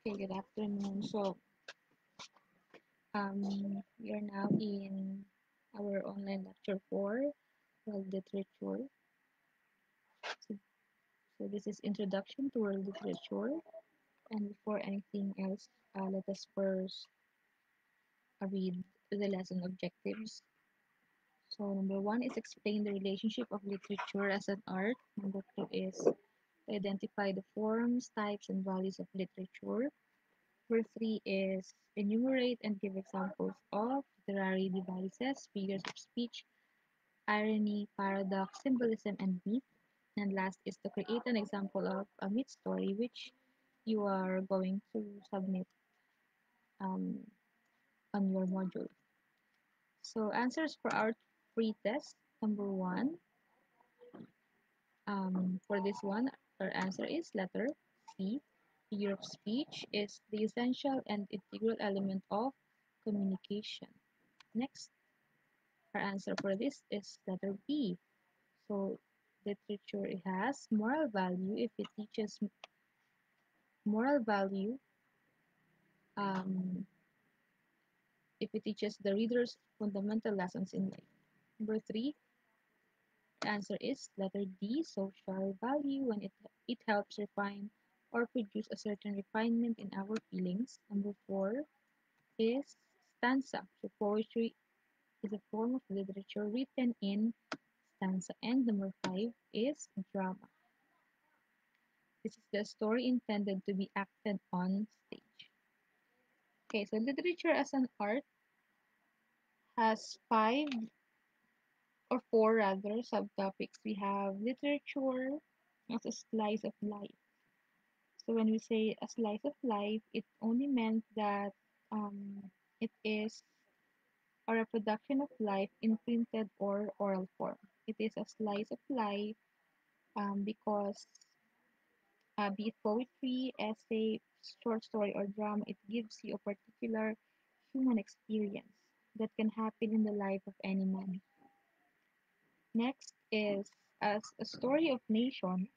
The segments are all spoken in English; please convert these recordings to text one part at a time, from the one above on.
Okay, good afternoon. We are now in our online lecture for world literature. So, so this is introduction to world literature. And before anything else, let us first read the lesson objectives. So number one is explain the relationship of literature as an art. Number two is identify the forms, types, and values of literature. Number three is enumerate and give examples of literary devices, figures of speech, irony, paradox, symbolism, and myth. And last is to create an example of a myth story which you are going to submit um, on your module. So answers for our pre-test. Number one, for this one, our answer is letter C. Figure of speech is the essential and integral element of communication. Next, our answer for this is letter B. So literature it has moral value moral value um, if it teaches the readers fundamental lessons in life. Number three, the answer is letter D, social value when it helps refine or produce a certain refinement in our feelings. Number four is stanza. So poetry is a form of literature written in stanza. And number five is drama. This is the story intended to be acted on stage. Okay, so literature as an art has five or four rather subtopics. We have literature as a slice of life. So when we say a slice of life, it only meant that it is a reproduction of life in printed or oral form. It is a slice of life because be it poetry, essay, short story, or drama, it gives you a particular human experience that can happen in the life of any man. Next is as a story of nation,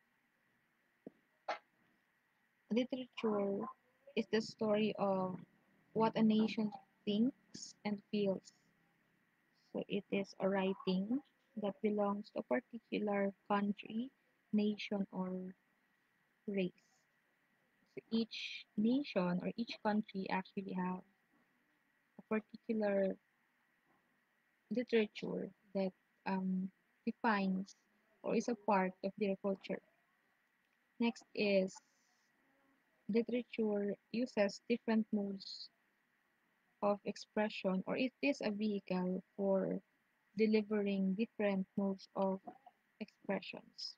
literature is the story of what a nation thinks and feels. So it is a writing that belongs to a particular country, nation, or race. So each nation or each country actually have a particular literature that defines or is a part of their culture. Next is literature uses different modes of expression or it is a vehicle for delivering different modes of expressions.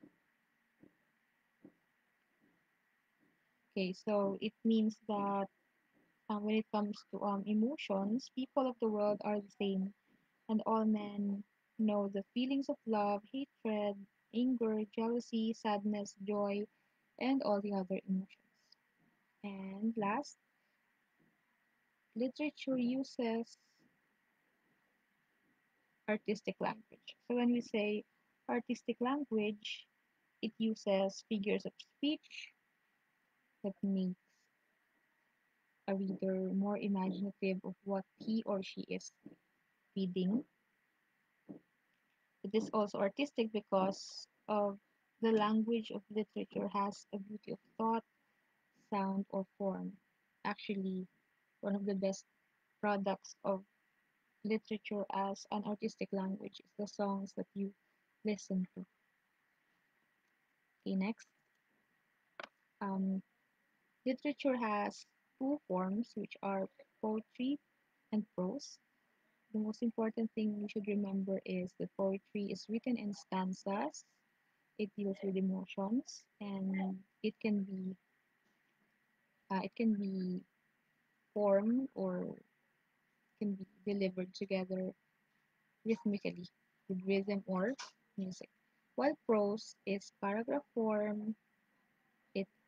Okay, so it means that when it comes to emotions, people of the world are the same, and all men know the feelings of love, hatred, anger, jealousy, sadness, joy, and all the other emotions. And last, literature uses artistic language. So when we say artistic language, it uses figures of speech that makes a reader more imaginative of what he or she is reading. It is also artistic because of the language of literature has a beauty of thought, sound, or form. Actually, one of the best products of literature as an artistic language is the songs that you listen to. Okay, next. Um, Literature has two forms, which are poetry and prose. The most important thing we should remember is that poetry is written in stanzas. It deals with emotions, and it can be formed or can be delivered together rhythmically with rhythm or music. While prose is paragraph form,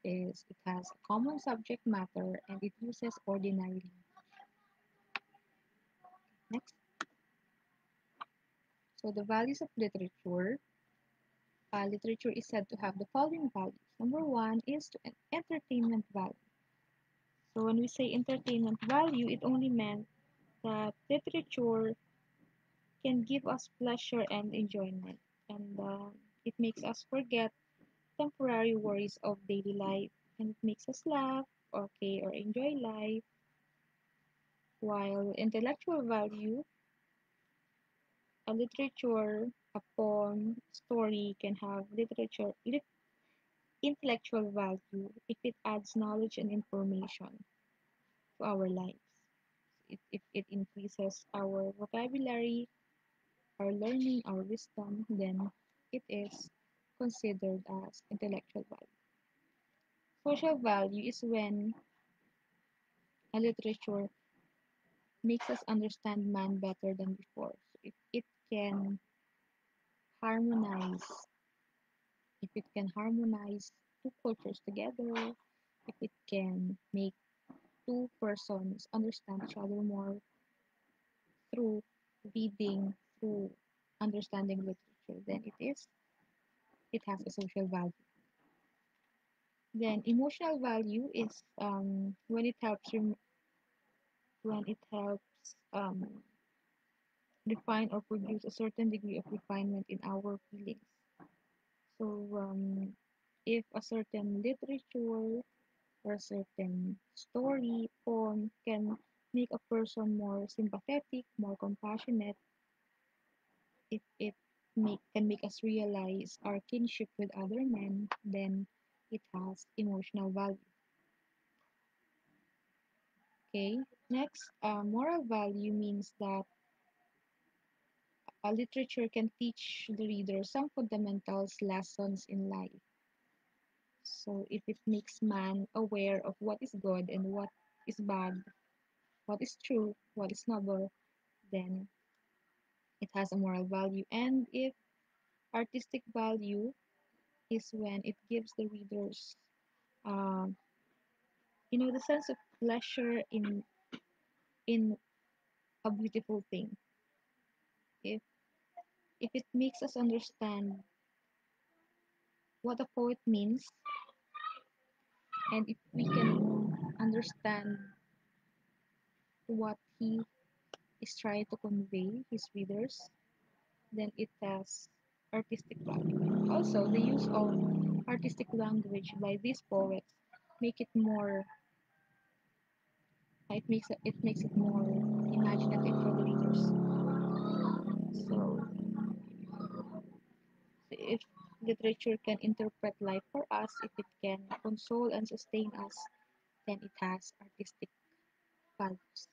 it has a common subject matter and it uses ordinary language. Next, so the values of literature. Literature is said to have the following values. Number one is to entertainment value. So when we say entertainment value, it only meant that literature can give us pleasure and enjoyment, and it makes us forget temporary worries of daily life, and it makes us laugh, okay, or enjoy life. While intellectual value, a literature, a poem, story can have intellectual value if it adds knowledge and information to our lives. If it increases our vocabulary, our learning, our wisdom, then it is considered as intellectual value. Social value is when a literature makes us understand man better than before. So if it can harmonize, if it can harmonize two cultures together, if it can make two persons understand each other more through reading, through understanding literature, then it has a social value. Then emotional value is when it helps refine or produce a certain degree of refinement in our feelings. So if a certain literature or a certain story, poem can make a person more sympathetic, more compassionate, if it can make us realize our kinship with other men, then it has emotional value. Okay. Next, moral value means that a literature can teach the reader some fundamentals lessons in life. So if it makes man aware of what is good and what is bad, what is true, what is noble, then it has a moral value. And if artistic value is when it gives the readers, um, the sense of pleasure in a beautiful thing. If if it makes us understand what a poet means, and if we can understand what he is trying to convey his readers, then it has artistic value. Also, the use of artistic language by these poets make it more it makes it more imaginative for the readers. So if literature can interpret life for us, if it can console and sustain us, then it has artistic values.